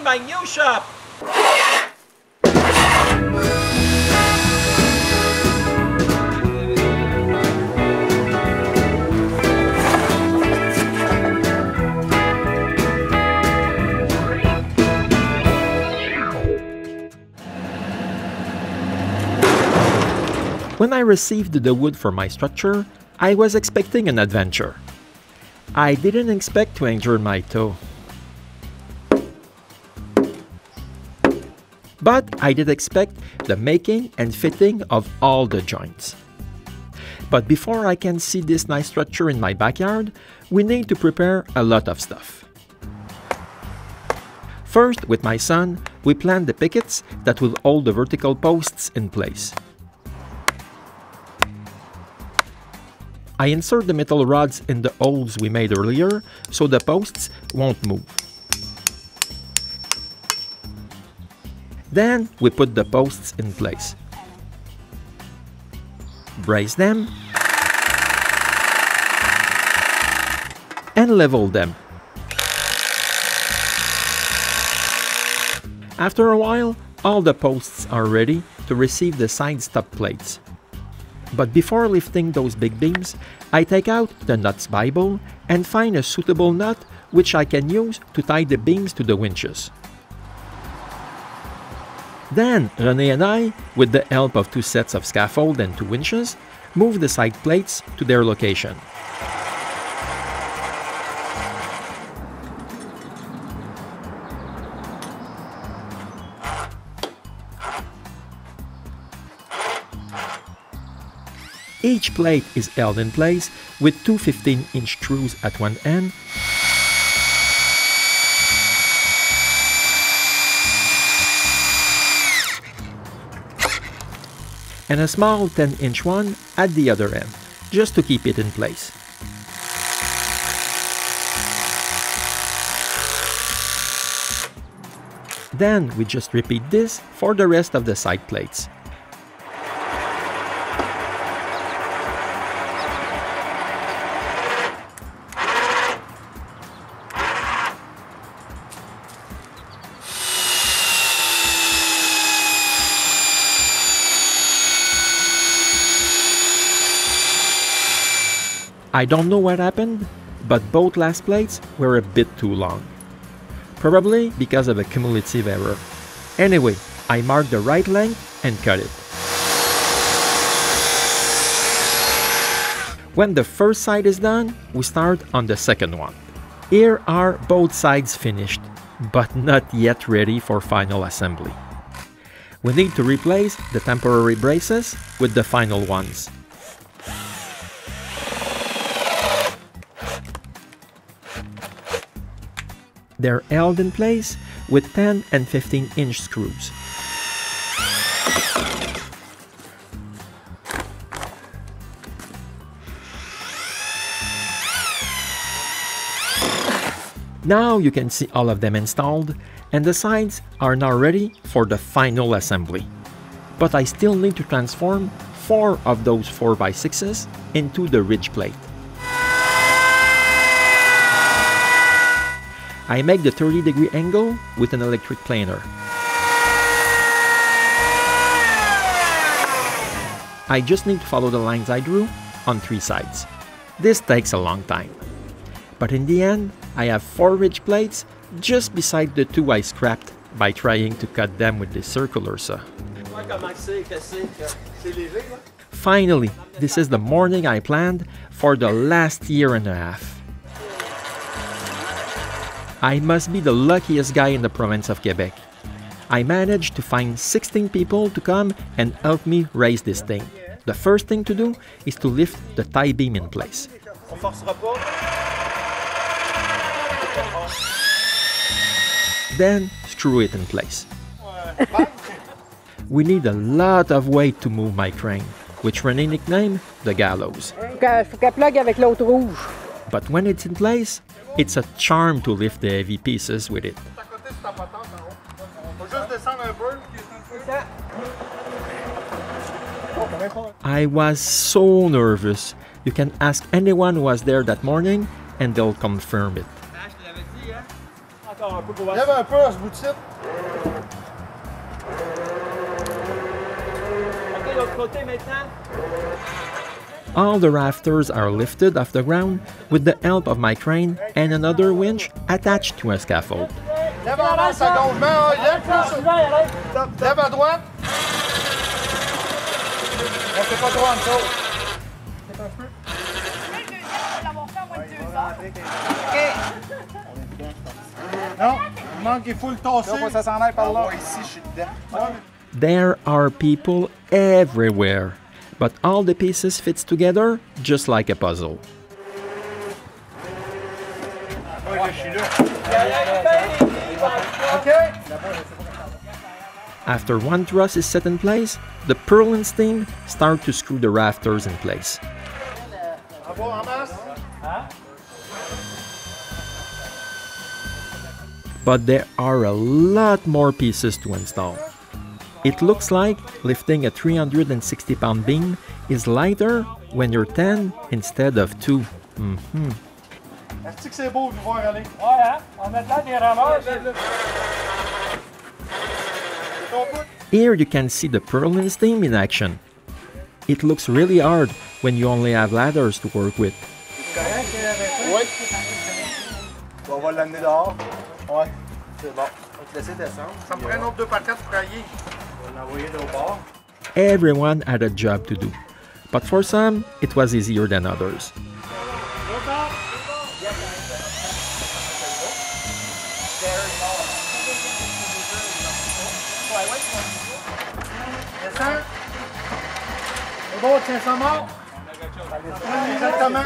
my new shop! When I received the wood for my structure, I was expecting an adventure. I didn't expect to injure my toe. But I did expect the making and fitting of all the joints. But before I can see this nice structure in my backyard, we need to prepare a lot of stuff. First, with my son, we planned the pickets that will hold the vertical posts in place. I insert the metal rods in the holes we made earlier, so the posts won't move. Then we put the posts in place. Brace them and level them. After a while, all the posts are ready to receive the side stop plates. But before lifting those big beams, I take out the nuts Bible and find a suitable nut which I can use to tie the beams to the winches. Then René and I, with the help of 2 sets of scaffold and 2 winches, move the side plates to their location. Each plate is held in place with 2 15-inch screws at one end and a small 10-inch one at the other end, just to keep it in place. Then we just repeat this for the rest of the side plates. I don't know what happened, but both last plates were a bit too long. Probably because of a cumulative error. Anyway, I marked the right length and cut it. When the first side is done, we start on the second one. Here are both sides finished, but not yet ready for final assembly. We need to replace the temporary braces with the final ones. They're held in place with 10 and 15-inch screws. Now you can see all of them installed, and the sides are now ready for the final assembly. But I still need to transform 4 of those 4x6s into the ridge plate. I make the 30-degree angle with an electric planer. I just need to follow the lines I drew on 3 sides. This takes a long time. But in the end, I have 4 ridge plates just beside the 2 I scrapped by trying to cut them with the circular saw. Finally, this is the morning I planned for the last year and a half. I must be the luckiest guy in the province of Quebec. I managed to find 16 people to come and help me raise this thing. The first thing to do is to lift the tie beam in place. Then screw it in place. We need a lot of weight to move my crane, which René nicknamed the gallows. But when it's in place, it's a charm to lift the heavy pieces with it. I was so nervous. You can ask anyone who was there that morning and they'll confirm it. Lève un peu à ce bout de site. OK, l'autre côté maintenant. All the rafters are lifted off the ground with the help of my crane and another winch attached to a scaffold. Lève en masse à gauche. Lève plus. Lève à droite. On fait pas trop en dessous. C'est un peu. Non, il manque, il faut le tasser. Ça s'en aille par là. Ici, je suis dedans. There are people everywhere, but all the pieces fit together just like a puzzle. Ouais, je suis là. OK. After one truss is set in place, the purlins team start to screw the rafters in place. En masse. But there are a lot more pieces to install. It looks like lifting a 360-pound beam is lighter when you're 10 instead of 2. Est-ce que c'est beau de voir aller? Ouais, hein? On met là des rameurs. Here you can see the purlins team in action. It looks really hard when you only have ladders to work with. Oui. On va l'amener dehors. Ouais. C'est bon. On va te laisser descendre. Ça me prend un autre 2 par 4 pour travailler. On va l'envoyer de au bord. Everyone had a job to do, but for some, it was easier than others. Descends. C'est bon, tiens ça mort. Exactement.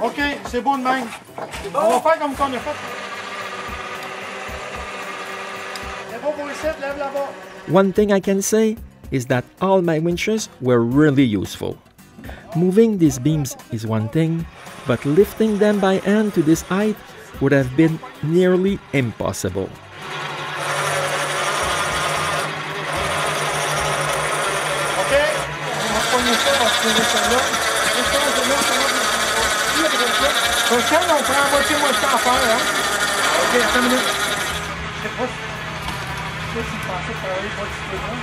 OK, c'est bon de même. On va faire comme qu'on a fait. C'est bon pour ici, lève là-bas. One thing I can say is that all my winches were really useful. Moving these beams is one thing, but lifting them by hand to this height would have been nearly impossible. OK, on va prendre ça, on va tirer ça là. Prochaine, on prend la moitié à faire, hein? OK, attends une minute. Je sais pas si tu pensais travailler pas du tout loin.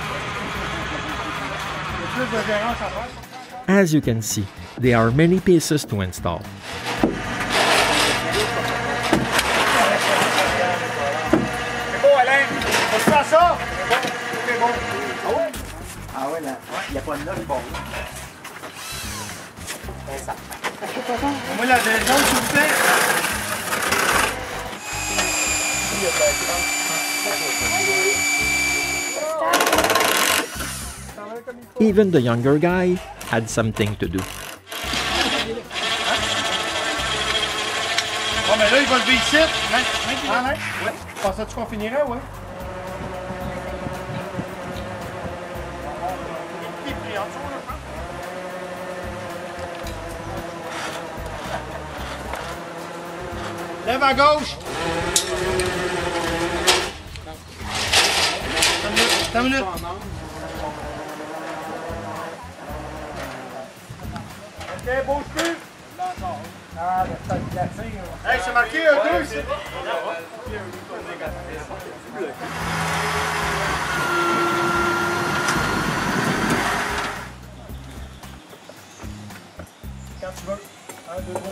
Il y a plus de gérance à faire. As you can see, there are many pieces to install. C'est beau, Alain! Faut se faire ça! C'est bon. Ah ouais? Ah ouais, là, il n'y a pas de note, bon. Ça. Moi, la jaune, s'il vous plaît. Even the younger guy had something to do. Bon, mais là, il va lever ici. Alain? Oui. Pensais-tu qu'on finirait, ouais? Il est pris en dessous, là, je pense. Lève à gauche. Attends une minute. OK, bouge plus. Ah, ça me glacé. Hey, c'est marqué un 2 ici. Quand tu veux. 1, 2, 3.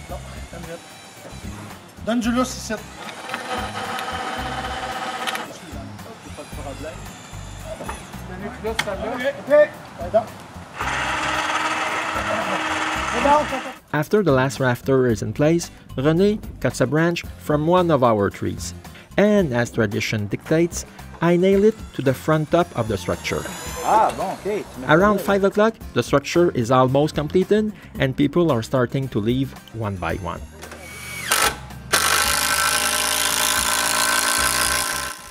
Non, attends une minute. Donne du lousse ici. Pas de problème. OK. After the last rafter is in place, René cuts a branch from one of our trees. And as tradition dictates, I nail it to the front top of the structure. Ah, bon, OK. Around 5 o'clock, the structure is almost completed and people are starting to leave one by one.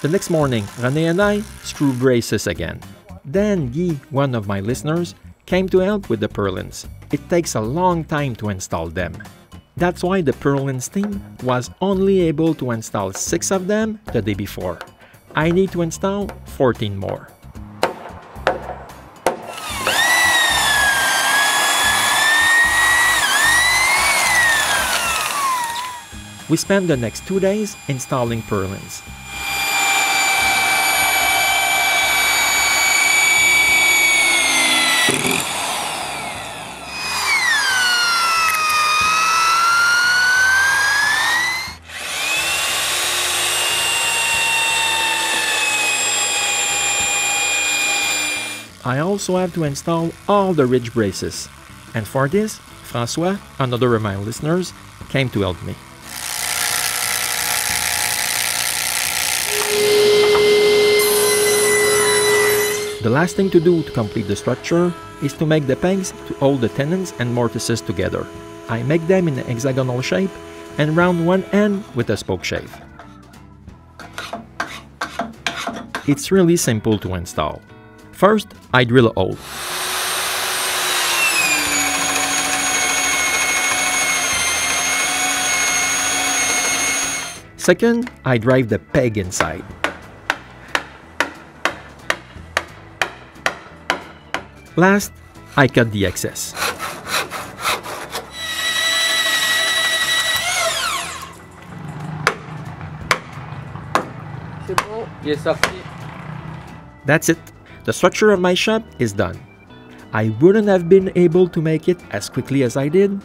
The next morning, René and I screw braces again. Then Guy, one of my listeners, came to help with the purlins. It takes a long time to install them. That's why the purlins team was only able to install 6 of them the day before. I need to install 14 more. We spent the next 2 days installing purlins. I also have to install all the ridge braces, and for this, François, another of my listeners, came to help me. The last thing to do to complete the structure is to make the pegs to hold the tenons and mortises together. I make them in an hexagonal shape and round one end with a spoke shave. It's really simple to install. First, I drill a hole. Second, I drive the peg inside. Last, I cut the excess. C'est bon, il est sorti. That's it. The structure of my shop is done. I wouldn't have been able to make it as quickly as I did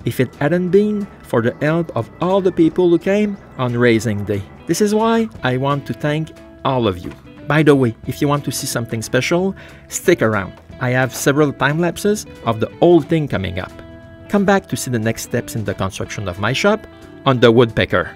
if it hadn't been for the help of all the people who came on Raising Day. This is why I want to thank all of you. By the way, if you want to see something special, stick around. I have several time lapses of the whole thing coming up. Come back to see the next steps in the construction of my shop on the Woodpecker.